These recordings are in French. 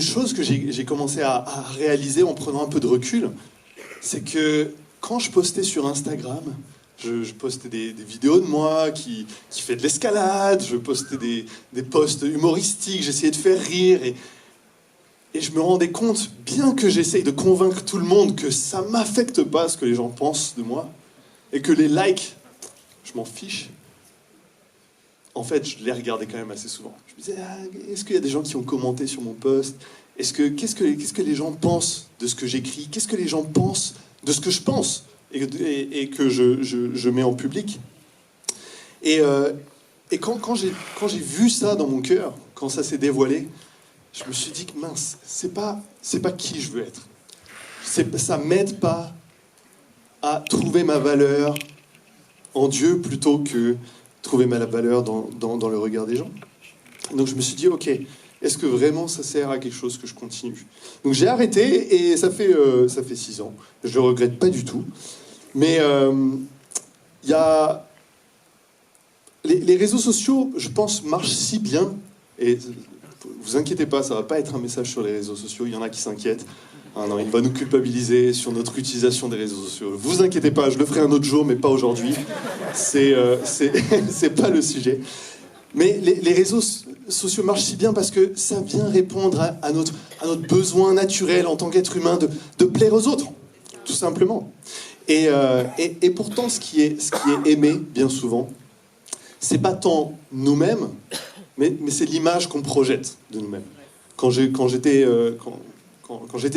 chose que j'ai commencé à réaliser en prenant un peu de recul, c'est que quand je postais sur Instagram, je postais des vidéos de moi qui fait de l'escalade, je postais des posts humoristiques, j'essayais de faire rire, et je me rendais compte, bien que j'essaye de convaincre tout le monde que ça m'affecte pas ce que les gens pensent de moi, et que les likes, je m'en fiche, en fait, je les regardais quand même assez souvent. Je me disais, est-ce qu'il y a des gens qui ont commenté sur mon post ? Qu'est-ce que les gens pensent de ce que j'écris ? Qu'est-ce que les gens pensent de ce que je pense et que je mets en public ? Et quand j'ai vu ça dans mon cœur, quand ça s'est dévoilé, je me suis dit que mince, c'est pas qui je veux être. Ça m'aide pas à trouver ma valeur en Dieu plutôt que trouver ma valeur dans le regard des gens. Donc je me suis dit, ok, est-ce que vraiment ça sert à quelque chose que je continue ? Donc j'ai arrêté et ça fait 6 ans. Je ne le regrette pas du tout. Mais y a... les réseaux sociaux, je pense, marchent si bien. Et vous inquiétez pas, ça ne va pas être un message sur les réseaux sociaux. Il y en a qui s'inquiètent. Ah non, il va nous culpabiliser sur notre utilisation des réseaux sociaux. Vous inquiétez pas, je le ferai un autre jour, mais pas aujourd'hui. C'est pas le sujet. Mais les réseaux sociaux marchent si bien parce que ça vient répondre à notre besoin naturel en tant qu'être humain de plaire aux autres, tout simplement. Et pourtant, ce qui est aimé, bien souvent, c'est pas tant nous-mêmes, mais c'est l'image qu'on projette de nous-mêmes. Quand j'étais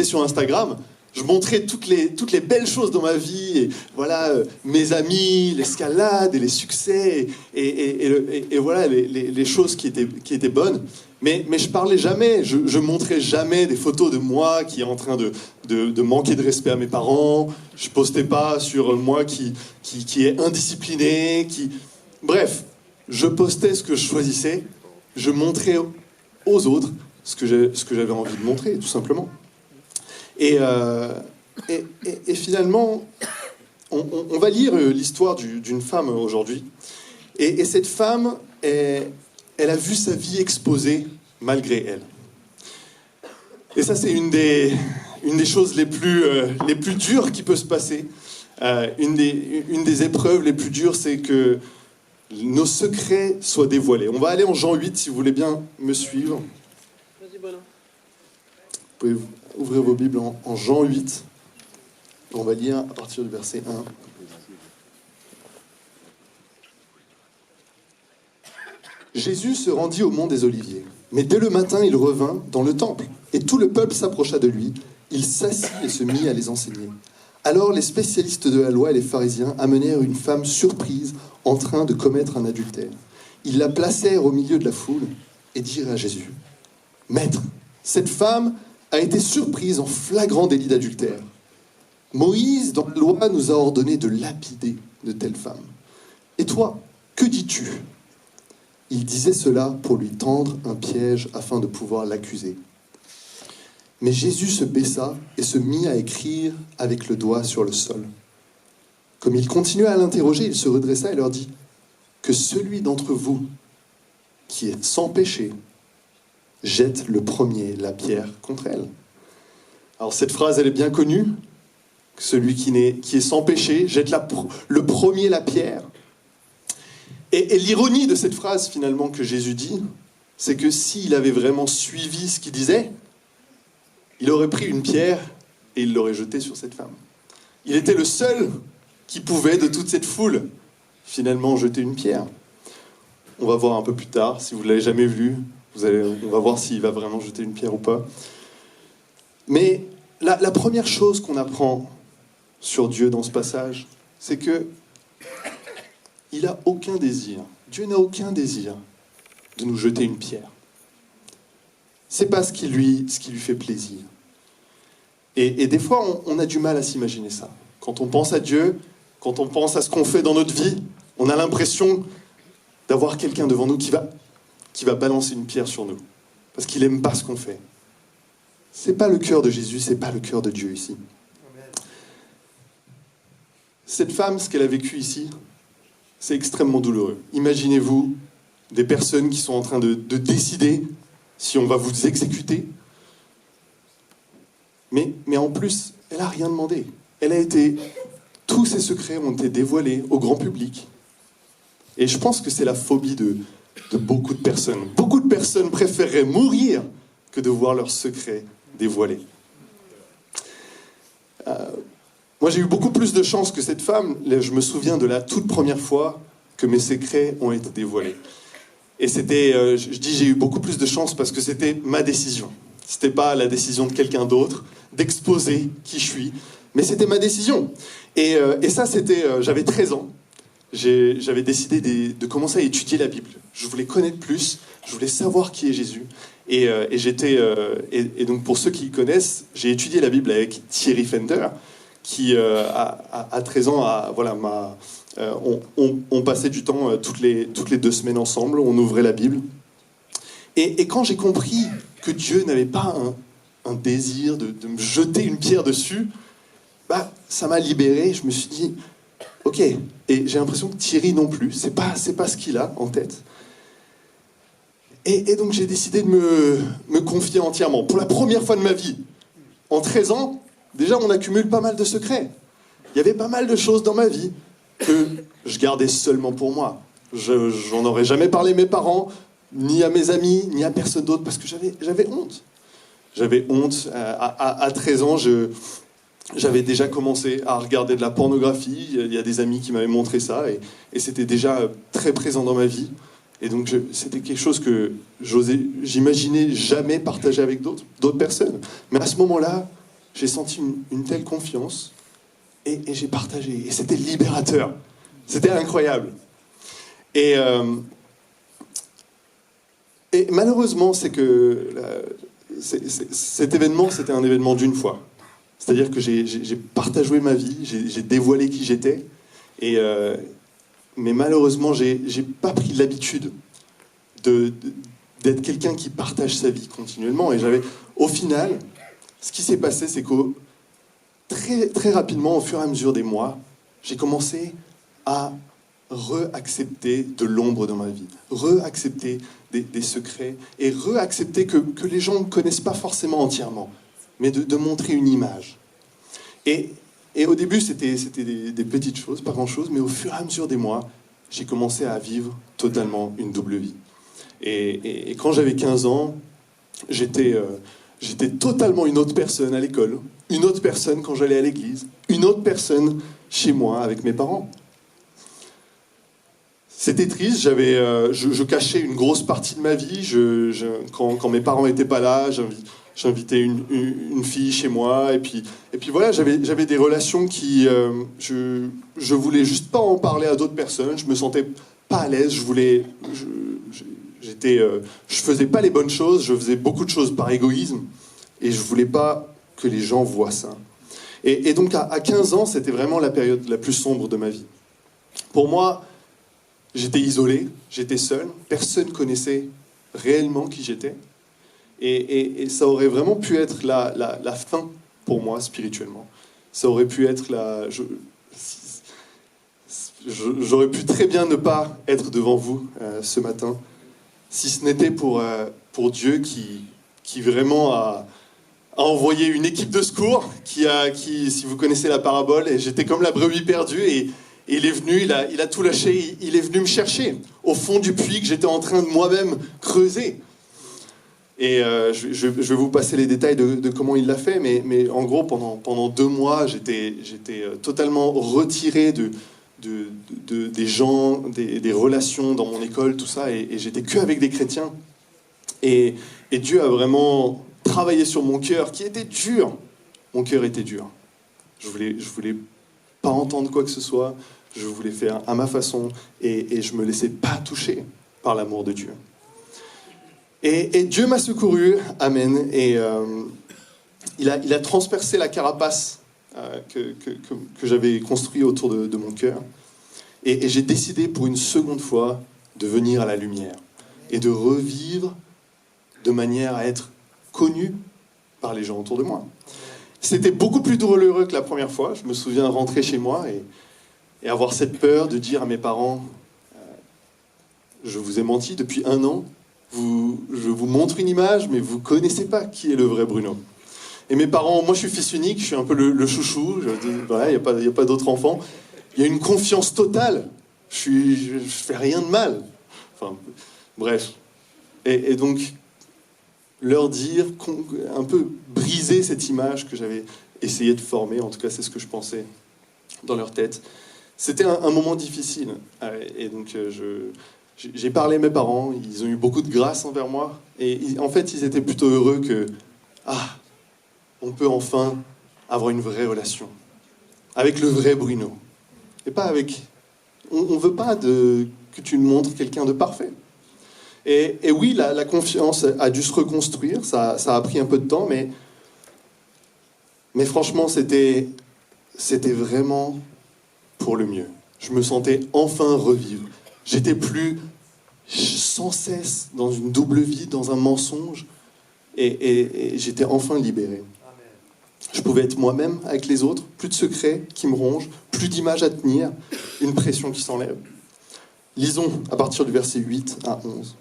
sur Instagram, je montrais toutes les belles choses dans ma vie, et voilà, mes amis, l'escalade et les succès, et voilà, les choses qui étaient bonnes. Mais je parlais jamais, je montrais jamais des photos de moi qui est en train de manquer de respect à mes parents. Je postais pas sur moi qui est indiscipliné, Bref, je postais ce que je choisissais, je montrais aux autres ce que j'avais envie de montrer, tout simplement. Et finalement, on va lire l'histoire d'une femme aujourd'hui. Et cette femme, elle a vu sa vie exposée malgré elle. Et ça, c'est une des choses les plus dures qui peut se passer. Une des épreuves les plus dures, c'est que nos secrets soient dévoilés. On va aller en Jean 8, si vous voulez bien me suivre. Vas-y, Bonin. Vous pouvez ouvrir vos Bibles en Jean 8. On va lire à partir du verset 1. Jésus se rendit au mont des Oliviers. Mais dès le matin, il revint dans le temple. Et tout le peuple s'approcha de lui. Il s'assit et se mit à les enseigner. Alors les spécialistes de la loi et les pharisiens amenèrent une femme surprise en train de commettre un adultère. Ils la placèrent au milieu de la foule et dirent à Jésus, « Maître, cette femme a été surprise en flagrant délit d'adultère. Moïse, dans la loi, nous a ordonné de lapider de telles femmes. Et toi, que dis-tu » Il disait cela pour lui tendre un piège afin de pouvoir l'accuser. Mais Jésus se baissa et se mit à écrire avec le doigt sur le sol. Comme il continuait à l'interroger, il se redressa et leur dit « Que celui d'entre vous qui est sans péché jette le premier la pierre contre elle. » Alors cette phrase, elle est bien connue. Celui qui est sans péché jette le premier la pierre. Et l'ironie de cette phrase, finalement, que Jésus dit, c'est que s'il avait vraiment suivi ce qu'il disait, il aurait pris une pierre et il l'aurait jetée sur cette femme. Il était le seul qui pouvait, de toute cette foule, finalement jeter une pierre. On va voir un peu plus tard, si vous ne l'avez jamais vu, on va voir s'il va vraiment jeter une pierre ou pas. Mais la première chose qu'on apprend sur Dieu dans ce passage, c'est que il n'a aucun désir, Dieu n'a aucun désir de nous jeter une pierre. C'est pas ce qui lui fait plaisir. Et des fois, on a du mal à s'imaginer ça. Quand on pense à Dieu, quand on pense à ce qu'on fait dans notre vie, on a l'impression d'avoir quelqu'un devant nous qui va balancer une pierre sur nous, parce qu'il n'aime pas ce qu'on fait. C'est pas le cœur de Jésus, c'est pas le cœur de Dieu ici. Cette femme, ce qu'elle a vécu ici, c'est extrêmement douloureux. Imaginez-vous des personnes qui sont en train de décider si on va vous exécuter, Mais en plus, elle n'a rien demandé. Tous ses secrets ont été dévoilés au grand public. Et je pense que c'est la phobie de beaucoup de personnes. Beaucoup de personnes préféreraient mourir que de voir leurs secrets dévoilés. Moi, j'ai eu beaucoup plus de chance que cette femme. Je me souviens de la toute première fois que mes secrets ont été dévoilés. Et c'était, je dis j'ai eu beaucoup plus de chance parce que c'était ma décision. C'était pas la décision de quelqu'un d'autre d'exposer qui je suis, mais c'était ma décision. Et ça, c'était, j'avais 13 ans. J'avais décidé de commencer à étudier la Bible. Je voulais connaître plus, je voulais savoir qui est Jésus. Et donc pour ceux qui connaissent, j'ai étudié la Bible avec Thierry Fender, qui à 13 ans, on passait du temps toutes les 2 semaines ensemble, on ouvrait la Bible. Et quand j'ai compris que Dieu n'avait pas un désir de me jeter une pierre dessus, ça m'a libéré. Je me suis dit, ok. Et j'ai l'impression que Thierry non plus, c'est pas ce qu'il a en tête. Et donc j'ai décidé de me confier entièrement. Pour la première fois de ma vie, en 13 ans, déjà on accumule pas mal de secrets. Il y avait pas mal de choses dans ma vie que je gardais seulement pour moi. J'en aurais jamais parlé à mes parents, ni à mes amis, ni à personne d'autre, parce que j'avais honte. J'avais honte. À 13 ans, j'avais déjà commencé à regarder de la pornographie. Il y a des amis qui m'avaient montré ça, et c'était déjà très présent dans ma vie. Et donc c'était quelque chose que j'imaginais jamais partager avec d'autres personnes. Mais à ce moment-là, j'ai senti une telle confiance, et j'ai partagé. Et c'était libérateur. C'était incroyable. Et malheureusement, c'est que cet événement, c'était un événement d'une fois. C'est-à-dire que j'ai partagé ma vie, j'ai dévoilé qui j'étais, mais malheureusement, j'ai pas pris l'habitude d'être quelqu'un qui partage sa vie continuellement. Et au final, ce qui s'est passé, c'est que très, très rapidement, au fur et à mesure des mois, j'ai commencé à re-accepter de l'ombre dans ma vie, re-accepter des secrets, et re-accepter que les gens ne connaissent pas forcément entièrement, mais de montrer une image. Et au début, c'était des petites choses, pas grand-chose, mais au fur et à mesure des mois, j'ai commencé à vivre totalement une double vie. Et quand j'avais 15 ans, j'étais totalement une autre personne à l'école, une autre personne quand j'allais à l'église, une autre personne chez moi avec mes parents. C'était triste, je cachais une grosse partie de ma vie. Quand mes parents n'étaient pas là, j'invitais une fille chez moi, et puis voilà, j'avais des relations qui... je voulais juste pas en parler à d'autres personnes, je me sentais pas à l'aise, je faisais pas les bonnes choses, je faisais beaucoup de choses par égoïsme, et je voulais pas que les gens voient ça. Et donc à 15 ans, c'était vraiment la période la plus sombre de ma vie. Pour moi, j'étais isolé, j'étais seul, personne connaissait réellement qui j'étais. Et ça aurait vraiment pu être la fin pour moi spirituellement. Ça aurait pu être j'aurais pu très bien ne pas être devant vous ce matin, si ce n'était pour Dieu qui vraiment a envoyé une équipe de secours, qui, si vous connaissez la parabole, et j'étais comme la brebis perdue, et il est venu, il a tout lâché, il est venu me chercher au fond du puits que j'étais en train de moi-même creuser. Et je vais vous passer les détails de comment il l'a fait, mais en gros, pendant 2 mois, j'étais totalement retiré des gens, des relations dans mon école, tout ça, et j'étais que avec des chrétiens. Et Dieu a vraiment travaillé sur mon cœur, qui était dur. Mon cœur était dur. Je voulais pas entendre quoi que ce soit, je voulais faire à ma façon, et je me laissais pas toucher par l'amour de Dieu. Et Dieu m'a secouru, amen, et il a transpercé la carapace que j'avais construite autour de mon cœur, et j'ai décidé pour une seconde fois de venir à la lumière, et de revivre de manière à être connu par les gens autour de moi. C'était beaucoup plus douloureux que la première fois. Je me souviens rentrer chez moi et avoir cette peur de dire à mes parents je vous ai menti depuis 1 an, je vous montre une image, mais vous ne connaissez pas qui est le vrai Bruno. Et mes parents, moi je suis fils unique, je suis un peu le chouchou, voilà, il n'y a pas d'autres enfants. Il y a une confiance totale, je fais rien de mal. Enfin, bref. Et donc, leur dire, un peu briser cette image que j'avais essayé de former, en tout cas c'est ce que je pensais dans leur tête. C'était un moment difficile. Et donc, j'ai parlé à mes parents, ils ont eu beaucoup de grâce envers moi. Et en fait, ils étaient plutôt heureux que, on peut enfin avoir une vraie relation. Avec le vrai Bruno. Et pas avec... On veut pas que tu nous montres quelqu'un de parfait. Et oui, la confiance a dû se reconstruire, ça a pris un peu de temps, mais franchement, c'était vraiment pour le mieux. Je me sentais enfin revivre. J'étais plus sans cesse dans une double vie, dans un mensonge, et j'étais enfin libéré. Je pouvais être moi-même avec les autres, plus de secrets qui me rongent, plus d'images à tenir, une pression qui s'enlève. Lisons à partir du verset 8 à 11.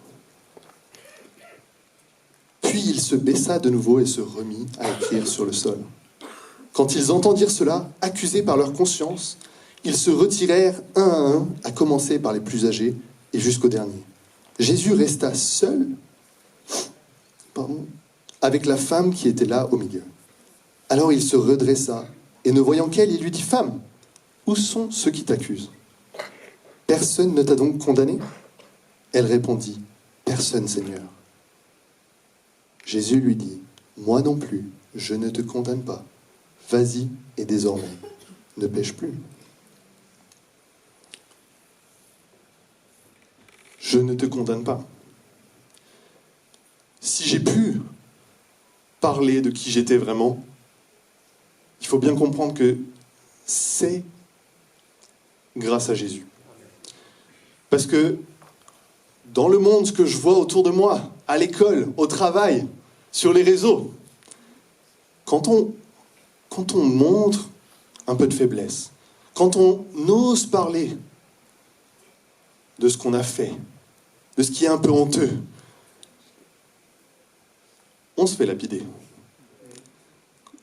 Puis il se baissa de nouveau et se remit à écrire sur le sol. Quand ils entendirent cela, accusés par leur conscience, ils se retirèrent un à un, à commencer par les plus âgés et jusqu'au dernier. Jésus resta seul avec la femme qui était là au milieu. Alors il se redressa, et ne voyant qu'elle, il lui dit « Femme, où sont ceux qui t'accusent ? Personne ne t'a donc condamné ?» Elle répondit « Personne, Seigneur. » Jésus lui dit « Moi non plus, je ne te condamne pas. Vas-y, et désormais, ne pêche plus. » Je ne te condamne pas. Si j'ai pu parler de qui j'étais vraiment, il faut bien comprendre que c'est grâce à Jésus. Parce que dans le monde, ce que je vois autour de moi, à l'école, au travail, sur les réseaux, quand on montre un peu de faiblesse, quand on ose parler de ce qu'on a fait, de ce qui est un peu honteux, on se fait lapider.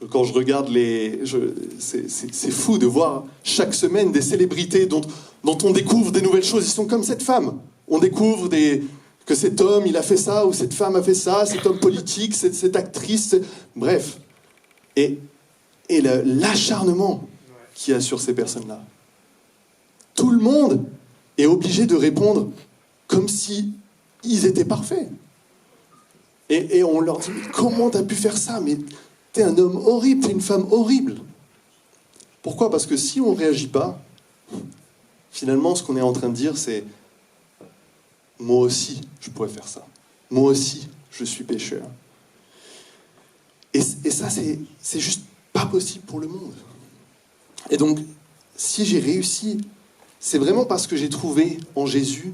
Quand je regarde c'est fou de voir chaque semaine des célébrités dont on découvre des nouvelles choses. Ils sont comme cette femme. On découvre que cet homme, il a fait ça, ou cette femme a fait ça, cet homme politique, cette actrice, bref. Et l'acharnement qu'il y a sur ces personnes-là. Tout le monde est obligé de répondre comme si ils étaient parfaits. Et on leur dit, mais comment t'as pu faire ça ? Mais t'es un homme horrible, t'es une femme horrible. Pourquoi ? Parce que si on ne réagit pas, finalement, ce qu'on est en train de dire, c'est « Moi aussi, je pourrais faire ça. Moi aussi, je suis pécheur. » Et ça, c'est juste pas possible pour le monde. Et donc, si j'ai réussi, c'est vraiment parce que j'ai trouvé en Jésus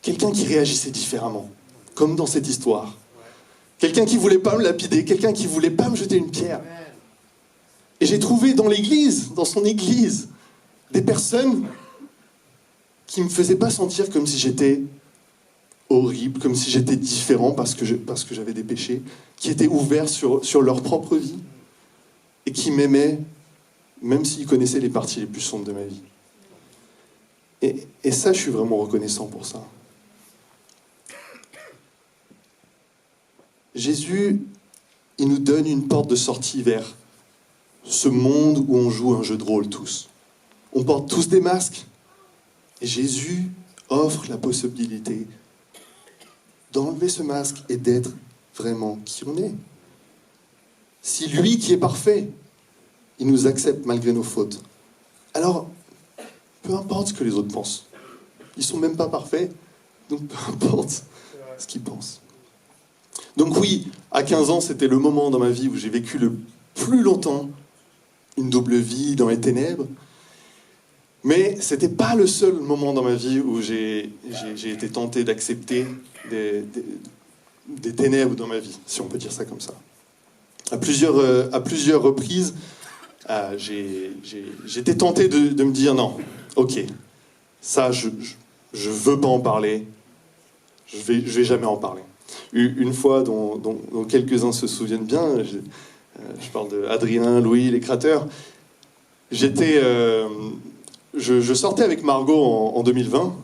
quelqu'un qui réagissait différemment, comme dans cette histoire. Quelqu'un qui ne voulait pas me lapider, quelqu'un qui ne voulait pas me jeter une pierre. Et j'ai trouvé dans l'église, dans son église, des personnes qui ne me faisaient pas sentir comme si j'étais horrible, comme si j'étais différent parce que j'avais des péchés, qui étaient ouverts sur leur propre vie et qui m'aimaient, même s'ils connaissaient les parties les plus sombres de ma vie. Et ça, je suis vraiment reconnaissant pour ça. Jésus, il nous donne une porte de sortie vers ce monde où on joue un jeu de rôle tous. On porte tous des masques. Et Jésus offre la possibilité d'enlever ce masque et d'être vraiment qui on est. Si lui qui est parfait, il nous accepte malgré nos fautes, alors peu importe ce que les autres pensent. Ils ne sont même pas parfaits, donc peu importe ce qu'ils pensent. Donc oui, à 15 ans, c'était le moment dans ma vie où j'ai vécu le plus longtemps une double vie dans les ténèbres. Mais ce n'était pas le seul moment dans ma vie où j'ai été tenté d'accepter des ténèbres dans ma vie, si on peut dire ça comme ça. À plusieurs reprises, j'étais tenté de me dire non, ok, ça je veux pas en parler, je vais jamais en parler. Une fois dont quelques-uns se souviennent bien, Je parle de Adrien, Louis, les créateurs. Je sortais avec Margot en 2020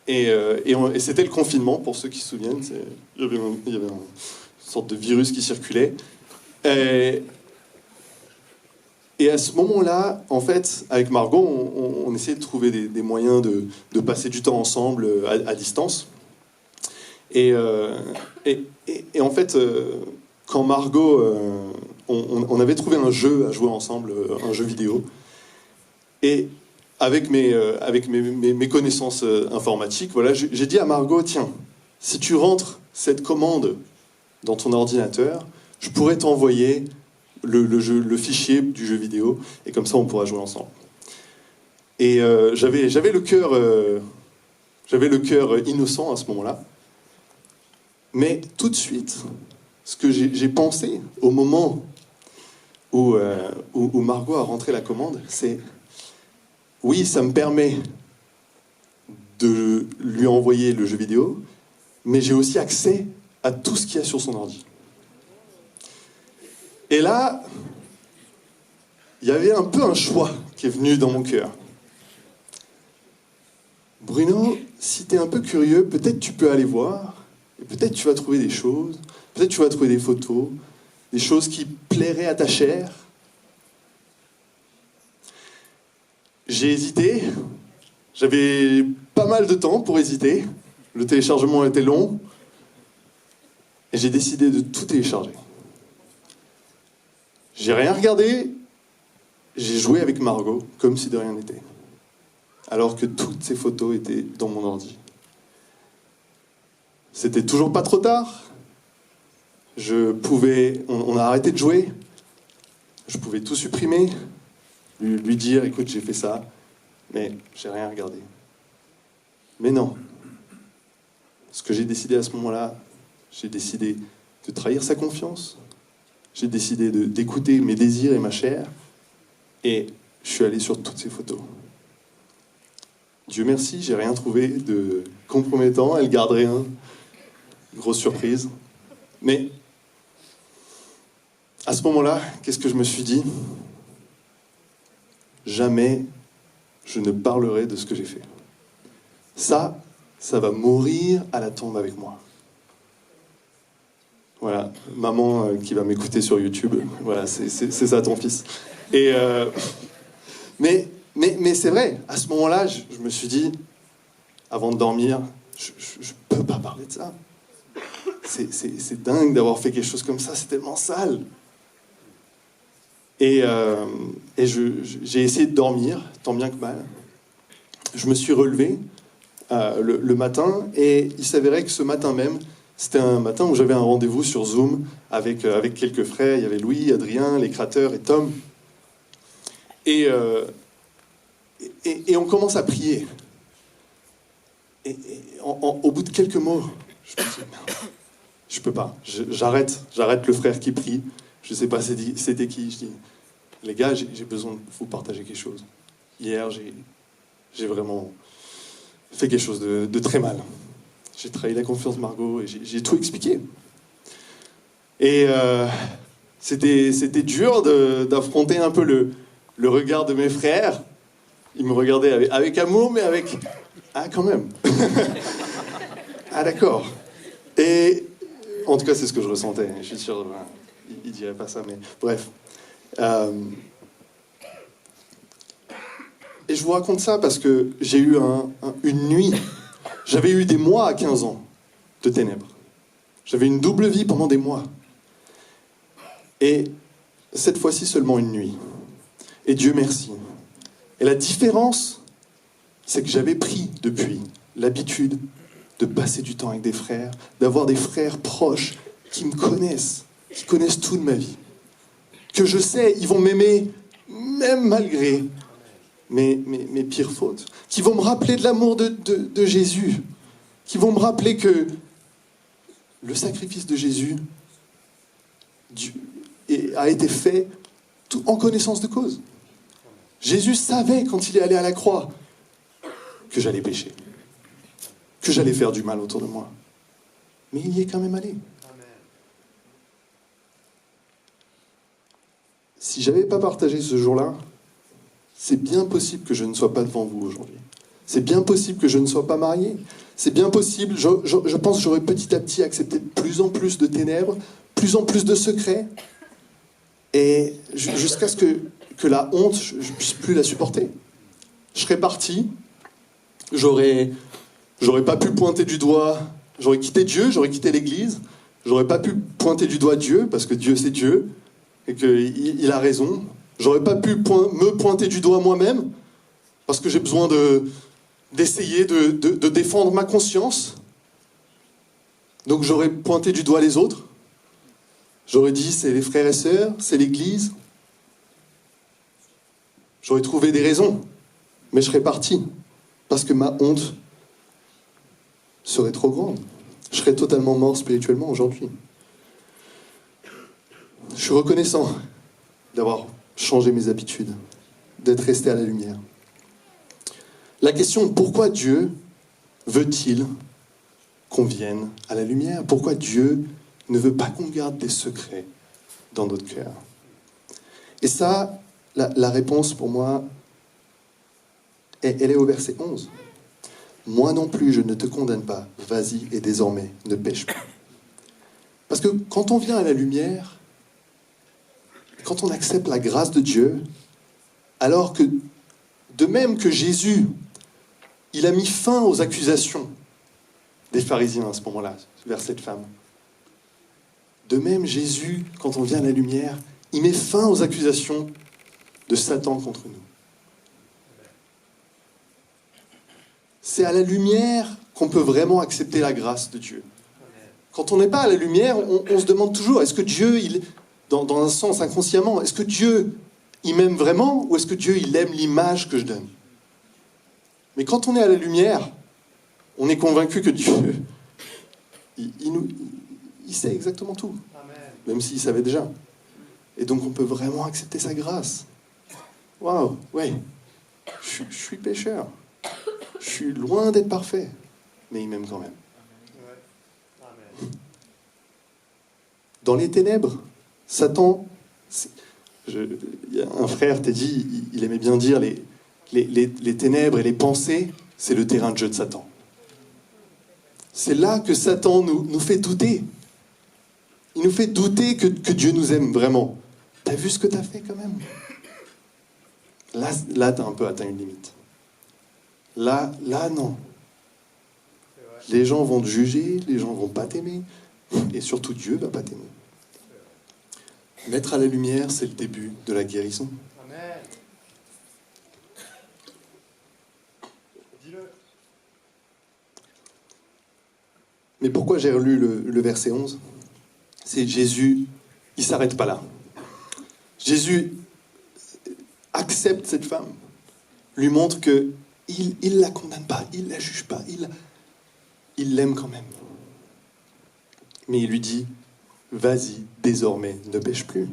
et c'était le confinement, pour ceux qui se souviennent. Il y avait une sorte de virus qui circulait. Et à ce moment-là, en fait, avec Margot, on essayait de trouver des moyens de passer du temps ensemble à distance. Et en fait, quand Margot, on avait trouvé un jeu à jouer ensemble, un jeu vidéo, et avec mes connaissances informatiques, voilà, j'ai dit à Margot, tiens, si tu rentres cette commande dans ton ordinateur, je pourrais t'envoyer le fichier du jeu vidéo, et comme ça on pourra jouer ensemble. Et j'avais le cœur innocent à ce moment-là, mais tout de suite, ce que j'ai pensé au moment où Margot a rentré la commande, c'est oui, ça me permet de lui envoyer le jeu vidéo, mais j'ai aussi accès à tout ce qu'il y a sur son ordi. Et là, il y avait un peu un choix qui est venu dans mon cœur. Bruno, si tu es un peu curieux, peut-être tu peux aller voir, et peut-être tu vas trouver des choses, peut-être tu vas trouver des photos, des choses qui plairaient à ta chair. J'ai hésité, j'avais pas mal de temps pour hésiter, le téléchargement était long, et j'ai décidé de tout télécharger. J'ai rien regardé, j'ai joué avec Margot comme si de rien n'était, alors que toutes ces photos étaient dans mon ordi. C'était toujours pas trop tard, on a arrêté de jouer, je pouvais tout supprimer, lui dire, écoute, j'ai fait ça, mais j'ai rien regardé. Mais non. Ce que j'ai décidé à ce moment-là, j'ai décidé de trahir sa confiance, j'ai décidé d'écouter mes désirs et ma chair, et je suis allé sur toutes ces photos. Dieu merci, j'ai rien trouvé de compromettant, elle garde rien. Grosse surprise. Mais à ce moment-là, qu'est-ce que je me suis dit ? Jamais je ne parlerai de ce que j'ai fait. Ça va mourir à la tombe avec moi. Voilà, maman qui va m'écouter sur YouTube, voilà, c'est ça ton fils. Et mais c'est vrai, à ce moment-là, je me suis dit, avant de dormir, je peux pas parler de ça. C'est dingue d'avoir fait quelque chose comme ça, c'est tellement sale. Et j'ai essayé de dormir, tant bien que mal. Je me suis relevé le matin, et il s'avérait que ce matin même, c'était un matin où j'avais un rendez-vous sur Zoom avec quelques frères. Il y avait Louis, Adrien, les créateurs et Tom. Et on commence à prier. Et au bout de quelques mots, je me dis, merde, je peux pas. J'arrête le frère qui prie. Je sais pas c'était qui. Je dis, les gars, j'ai besoin de vous partager quelque chose. Hier, j'ai vraiment fait quelque chose de très mal. J'ai trahi la confiance de Margot et j'ai tout expliqué. Et c'était dur d'affronter un peu le regard de mes frères. Ils me regardaient avec amour, mais avec... Ah, quand même. Ah, d'accord. Et en tout cas, c'est ce que je ressentais. Je suis sûr, il dirait pas ça, mais bref. Et je vous raconte ça parce que j'ai eu une nuit. J'avais eu des mois à 15 ans de ténèbres. J'avais une double vie pendant des mois. Et cette fois-ci seulement une nuit. Et Dieu merci. Et la différence, c'est que j'avais pris depuis l'habitude de passer du temps avec des frères, d'avoir des frères proches qui me connaissent, qui connaissent tout de ma vie. Que je sais, ils vont m'aimer même malgré mes pires fautes. Qui vont me rappeler de l'amour de Jésus. Qui vont me rappeler que le sacrifice de Jésus a été fait en connaissance de cause. Jésus savait, quand il est allé à la croix, que j'allais pécher, que j'allais faire du mal autour de moi. Mais il y est quand même allé. si j'avais pas partagé ce jour-là, c'est bien possible que je ne sois pas devant vous aujourd'hui. C'est bien possible que je ne sois pas marié. C'est bien possible, je pense que j'aurais petit à petit accepté de plus en plus de ténèbres, plus en plus de secrets, et jusqu'à ce que la honte, je ne puisse plus la supporter. Je serais parti, j'aurais pas pu pointer du doigt, j'aurais quitté Dieu, j'aurais quitté l'Église, j'aurais pas pu pointer du doigt Dieu, parce que Dieu c'est Dieu, et qu'il a raison. J'aurais pas pu me pointer du doigt moi-même, parce que j'ai besoin d'essayer de défendre ma conscience. Donc j'aurais pointé du doigt les autres. J'aurais dit, c'est les frères et sœurs, c'est l'Église. J'aurais trouvé des raisons, mais je serais parti, parce que ma honte serait trop grande. Je serais totalement mort spirituellement aujourd'hui. Je suis reconnaissant d'avoir changé mes habitudes, d'être resté à la lumière. La question, pourquoi Dieu veut-il qu'on vienne à la lumière? Pourquoi Dieu ne veut pas qu'on garde des secrets dans notre cœur? Et ça, la réponse pour moi, elle est au verset 11. Moi non plus, je ne te condamne pas. Vas-y et désormais, ne pêche plus. Parce que quand on vient à la lumière, quand on accepte la grâce de Dieu, alors que, de même que Jésus, il a mis fin aux accusations des pharisiens à ce moment-là, vers cette femme. De même, Jésus, quand on vient à la lumière, il met fin aux accusations de Satan contre nous. C'est à la lumière qu'on peut vraiment accepter la grâce de Dieu. Quand on n'est pas à la lumière, on se demande toujours, est-ce que Dieu, dans un sens inconsciemment, est-ce que Dieu, il m'aime vraiment, ou est-ce que Dieu, il aime l'image que je donne? Mais quand on est à la lumière, on est convaincu que Dieu, il sait exactement tout. Amen. Même s'il savait déjà. Et donc on peut vraiment accepter sa grâce. Waouh, ouais, je suis pécheur. Je suis loin d'être parfait. Mais il m'aime quand même. Amen. Dans les ténèbres, Satan, il y a un frère t'a dit, il aimait bien dire les ténèbres et les pensées, c'est le terrain de jeu de Satan. C'est là que Satan nous fait douter. Il nous fait douter que Dieu nous aime vraiment. T'as vu ce que t'as fait quand même? Là t'as un peu atteint une limite. Là, non. Les gens vont te juger, les gens vont pas t'aimer, et surtout Dieu va pas t'aimer. Mettre à la lumière, c'est le début de la guérison. Amen. Dis-le. Mais pourquoi j'ai relu le verset 11? C'est Jésus, il ne s'arrête pas là. Jésus accepte cette femme, lui montre que il la condamne pas, il la juge pas, il l'aime quand même. Mais il lui dit, vas-y, désormais, ne pêche plus.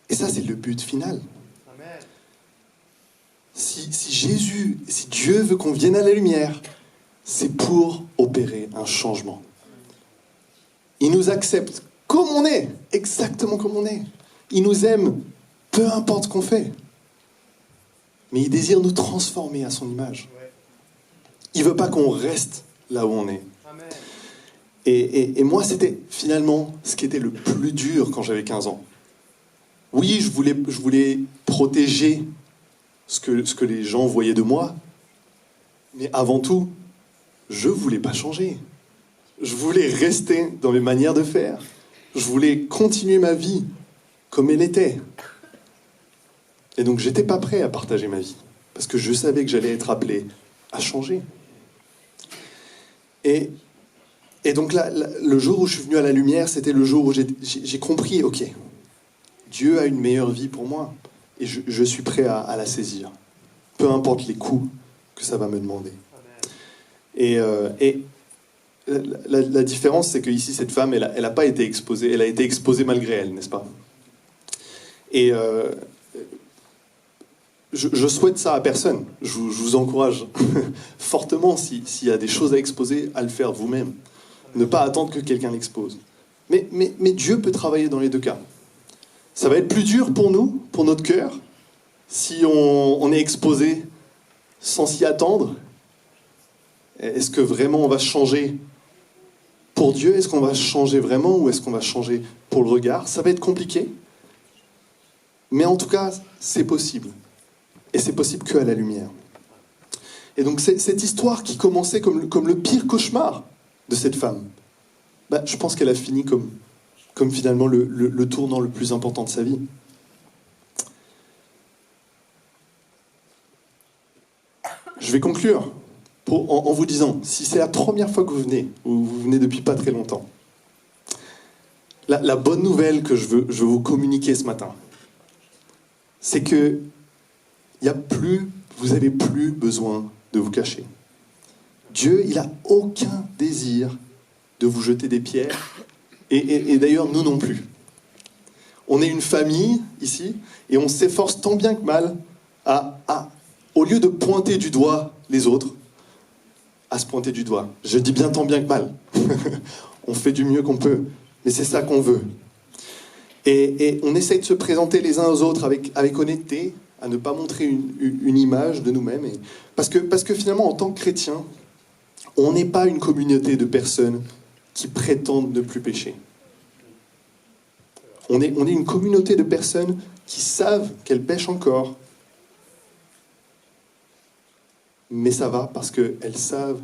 Et ça, c'est le but final. Amen. Si Dieu veut qu'on vienne à la lumière, c'est pour opérer un changement. Il nous accepte comme on est, exactement comme on est. Il nous aime, peu importe ce qu'on fait. Mais il désire nous transformer à son image. Il ne veut pas qu'on reste là où on est. Amen. Et moi, c'était finalement ce qui était le plus dur quand j'avais 15 ans. Oui, je voulais protéger ce que les gens voyaient de moi. Mais avant tout, je ne voulais pas changer. Je voulais rester dans mes manières de faire. Je voulais continuer ma vie comme elle était. Et donc, j'étais pas prêt à partager ma vie. Parce que je savais que j'allais être appelé à changer. Et donc, là, le jour où je suis venu à la lumière, c'était le jour où j'ai compris, ok, Dieu a une meilleure vie pour moi. Et je suis prêt à la saisir. Peu importe les coups que ça va me demander. Et la différence, c'est qu'ici, cette femme, elle n'a pas été exposée. Elle a été exposée malgré elle, n'est-ce pas? Et je souhaite ça à personne. Je vous encourage fortement, s'il y a des choses à exposer, à le faire vous-même. Ne pas attendre que quelqu'un l'expose. Mais Dieu peut travailler dans les deux cas. Ça va être plus dur pour nous, pour notre cœur, si on est exposé sans s'y attendre. Est-ce que vraiment on va changer pour Dieu? Est-ce qu'on va changer vraiment ou est-ce qu'on va changer pour le regard? Ça va être compliqué. Mais en tout cas, c'est possible. Et c'est possible qu'à la lumière. Et donc cette histoire qui commençait comme le pire cauchemar de cette femme, je pense qu'elle a fini comme finalement le tournant le plus important de sa vie. Je vais conclure en vous disant, si c'est la première fois que vous venez, ou vous venez depuis pas très longtemps, la bonne nouvelle que je veux vous communiquer ce matin, c'est que vous n'avez plus besoin de vous cacher. Dieu, il n'a aucun désir de vous jeter des pierres, et d'ailleurs, nous non plus. On est une famille, ici, et on s'efforce tant bien que mal au lieu de pointer du doigt les autres, à se pointer du doigt. Je dis bien tant bien que mal. On fait du mieux qu'on peut, mais c'est ça qu'on veut. Et on essaye de se présenter les uns aux autres avec honnêteté, à ne pas montrer une image de nous-mêmes. Parce que finalement, en tant que chrétien, on n'est pas une communauté de personnes qui prétendent ne plus pécher. On est une communauté de personnes qui savent qu'elles pêchent encore, mais ça va parce qu'elles savent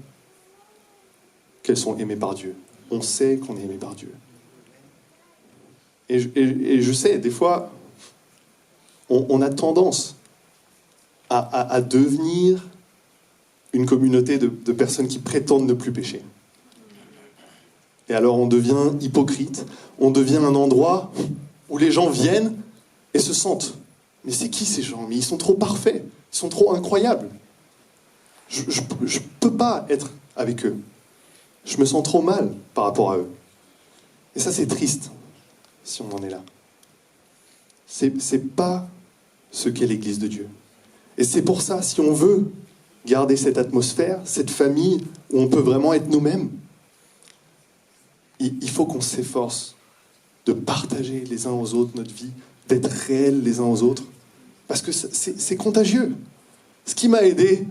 qu'elles sont aimées par Dieu. On sait qu'on est aimé par Dieu. Et je sais, des fois, on a tendance à devenir une communauté de personnes qui prétendent ne plus pécher. Et alors on devient hypocrite, on devient un endroit où les gens viennent et se sentent. Mais c'est qui ces gens? Mais ils sont trop parfaits, ils sont trop incroyables. Je ne peux pas être avec eux. Je me sens trop mal par rapport à eux. Et ça, c'est triste, si on en est là. C'est pas ce qu'est l'Église de Dieu. Et c'est pour ça, si on veut garder cette atmosphère, cette famille où on peut vraiment être nous-mêmes, il faut qu'on s'efforce de partager les uns aux autres notre vie, d'être réels les uns aux autres, parce que c'est contagieux. Ce qui m'a aidé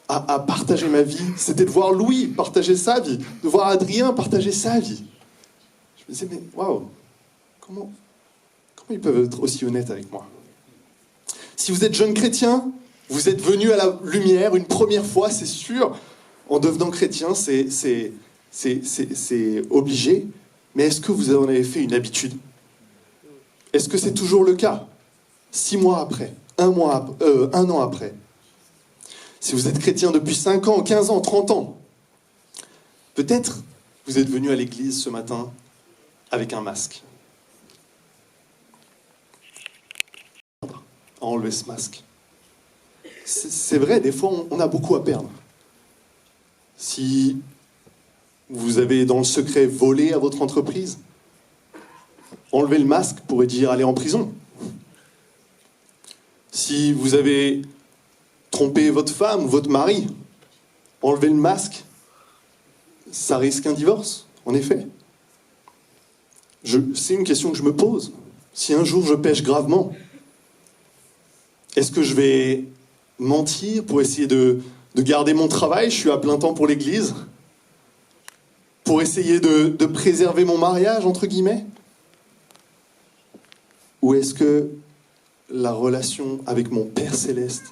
à partager ma vie, c'était de voir Louis partager sa vie, de voir Adrien partager sa vie. Je me disais, mais waouh, comment ils peuvent être aussi honnêtes avec moi? Si vous êtes jeune chrétien, vous êtes venu à la lumière une première fois, c'est sûr. En devenant chrétien, c'est obligé. Mais est-ce que vous en avez fait une habitude? Est-ce que c'est toujours le cas? 6 mois après, un an après. Si vous êtes chrétien depuis 5 ans, 15 ans, 30 ans, peut-être vous êtes venu à l'église ce matin avec un masque. Enlever ce masque. C'est vrai, des fois, on a beaucoup à perdre. Si vous avez, dans le secret, volé à votre entreprise, enlever le masque pourrait dire aller en prison. Si vous avez trompé votre femme ou votre mari, enlever le masque, ça risque un divorce, en effet. C'est une question que je me pose. Si un jour je pêche gravement, est-ce que je vais mentir pour essayer de garder mon travail? Je suis à plein temps pour l'église. Pour essayer de préserver mon mariage, entre guillemets? Ou est-ce que la relation avec mon Père Céleste,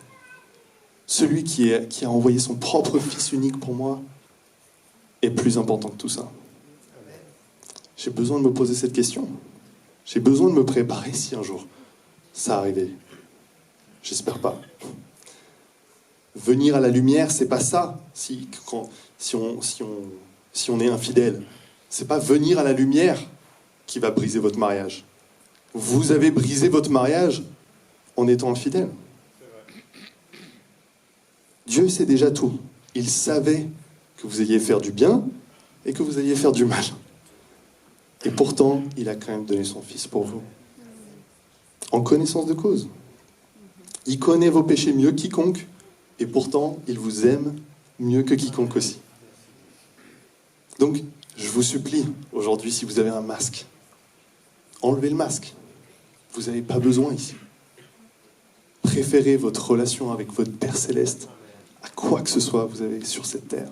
celui qui a envoyé son propre Fils unique pour moi, est plus important que tout ça? J'ai besoin de me poser cette question. J'ai besoin de me préparer si un jour ça arrivait. J'espère pas. Venir à la lumière, c'est pas ça. Si on est infidèle, c'est pas venir à la lumière qui va briser votre mariage. Vous avez brisé votre mariage en étant infidèle. Dieu sait déjà tout. Il savait que vous alliez faire du bien et que vous alliez faire du mal. Et pourtant, il a quand même donné son Fils pour vous. En connaissance de cause. Il connaît vos péchés mieux que quiconque, et pourtant, il vous aime mieux que quiconque aussi. Donc, je vous supplie, aujourd'hui, si vous avez un masque, enlevez le masque. vous n'avez pas besoin ici. Préférez votre relation avec votre Père Céleste à quoi que ce soit vous avez sur cette terre.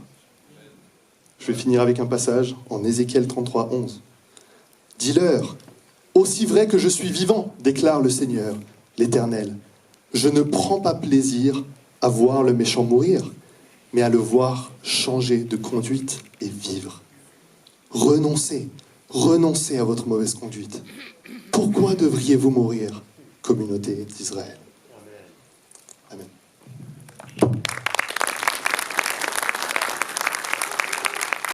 Je vais finir avec un passage en Ézéchiel 33, 11. « Dis-leur, aussi vrai que je suis vivant, déclare le Seigneur, l'Éternel, je ne prends pas plaisir à voir le méchant mourir, mais à le voir changer de conduite et vivre. Renoncez, renoncez à votre mauvaise conduite. Pourquoi devriez-vous mourir, communauté d'Israël ?